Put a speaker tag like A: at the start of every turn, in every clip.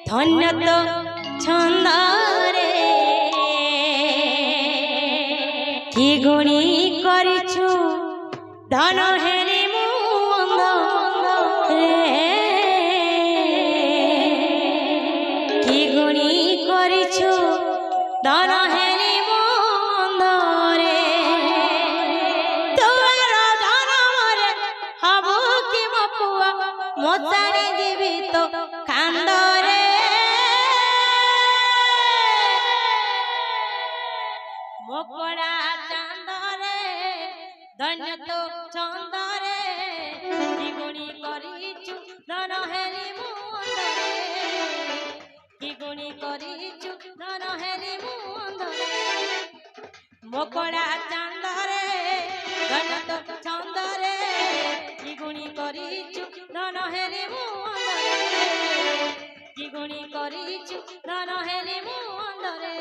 A: ধন্য তো ছন্দরে কি গুণী করিছু ধন হেরি মুন্দ রে কি গুণী করিছু ধন হেরি মুন্দ রে তোর ধন মরে হব কি মপুয়া মোচারি দিবি তো কান্দরে মকড়া চাঁদরে ধন্য তো চন্দরে কি গুণী করিছু ধন হেরি মুন্দরে কি গুণী করিছু ধন হেরি মুন্দরে মকড়া চাঁদরে ধন্য তো চন্দরে কি গুণী করিছু ধন হেরি মুন্দরে কি গুণী করিছু ধন হেরি মুন্দরে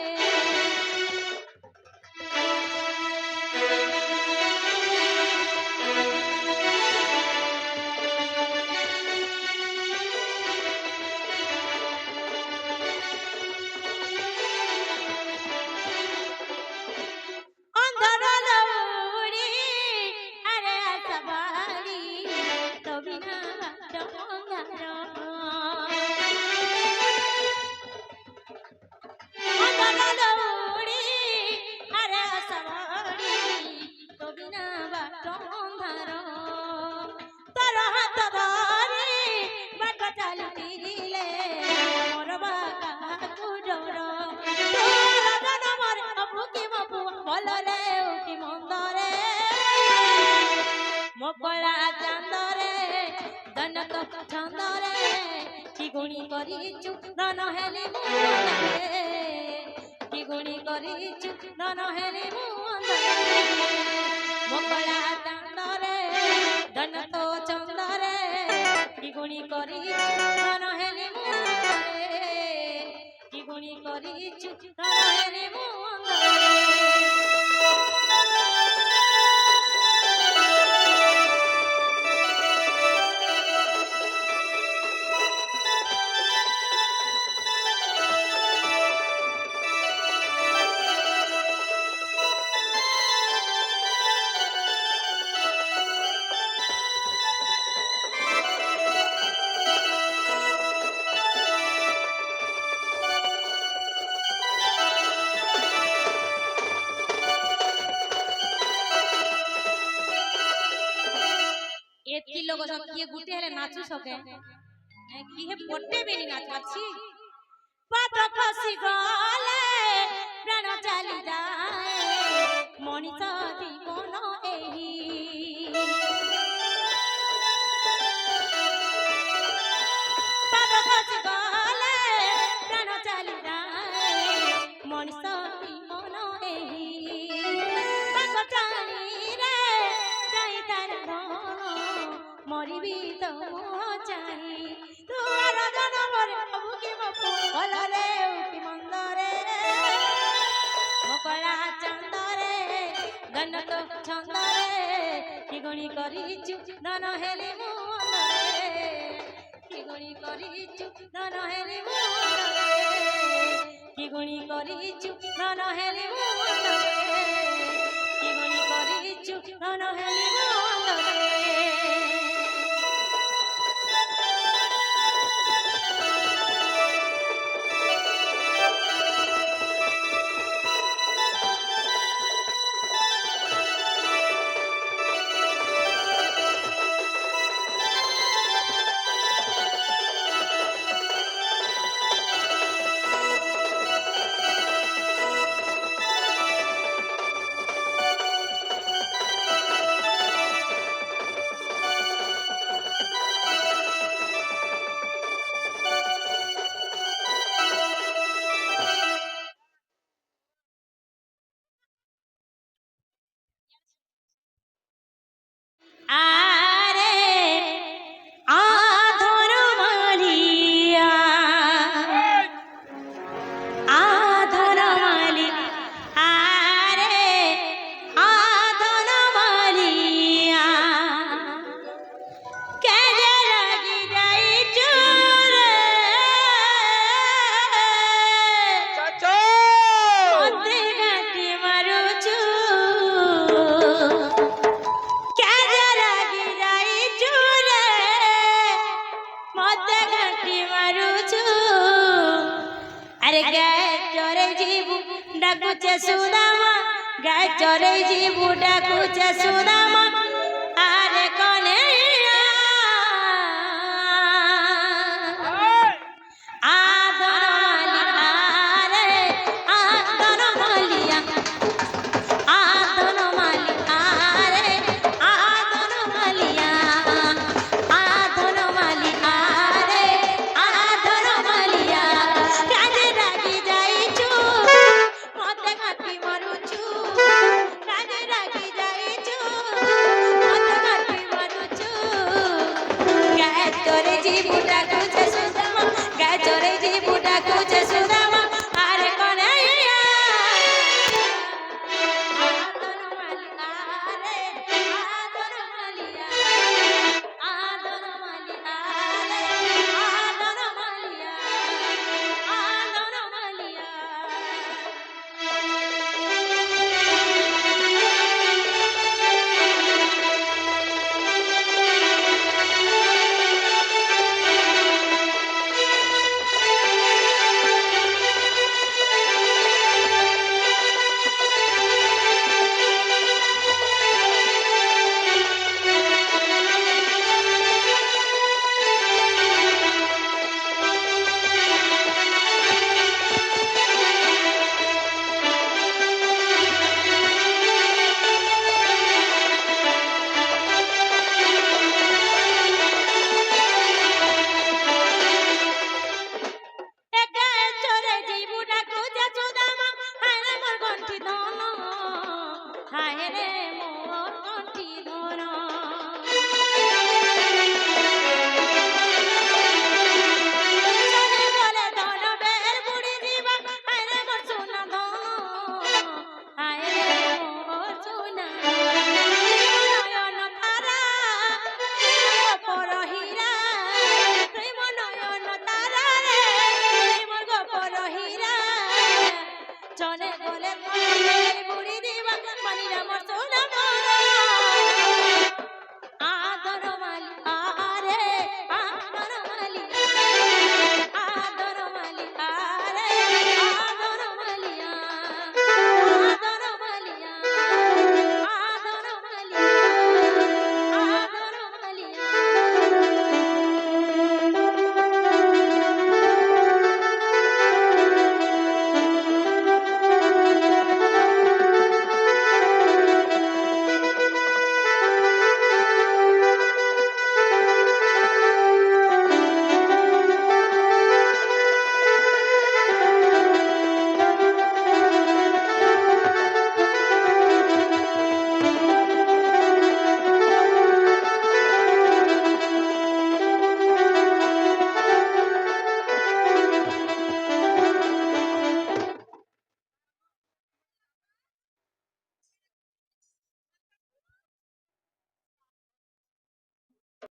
A: মকড়া চাঁদরে ধন্য তো ছন্দরে কি গুণী করিছু ধন হেরি মুন্দরে কি গুণী করিছু ধন হেরি মুন্দরে মকড়া চাঁদরে ধন্য তো ছন্দরে কি গুণী করিছু ধন হেরি মুন্দরে কি গুণী করিছু ধন হেরি মুন্দরে এতকি লোক সব কি গুটে হেলে নাচু সকে কি হে পটে বেনি নাচ পাচ্ছি পাত খসি গলে প্রাণ চালি যায় মনিষ জীবন এই পাত খসি গলে প্রাণ চালি যায় মনিষ জীবন এই পাকটানি রে যাই তার মরিবি তো চাই তোর জনমরে হবু কি মপু ভলরে উঠি মন্দরে মকড়া চাঁদরে ধন্য তো ছন্দরে কি গুণী করিছু ধন হেরি মুন্দরে কি গুণী করিছু ধন হেরি মুন্দরে কি গুণী করিছু ধন হেরি মুন্দরে কি গুণী করিছু ধন হেরি মুন্দরে মারুছু আরে গায়ে চরে জীবু ডাকুছে সুদামা গায়ে চরে জীবু ডাকুছে সুদামা আরে কনে চনে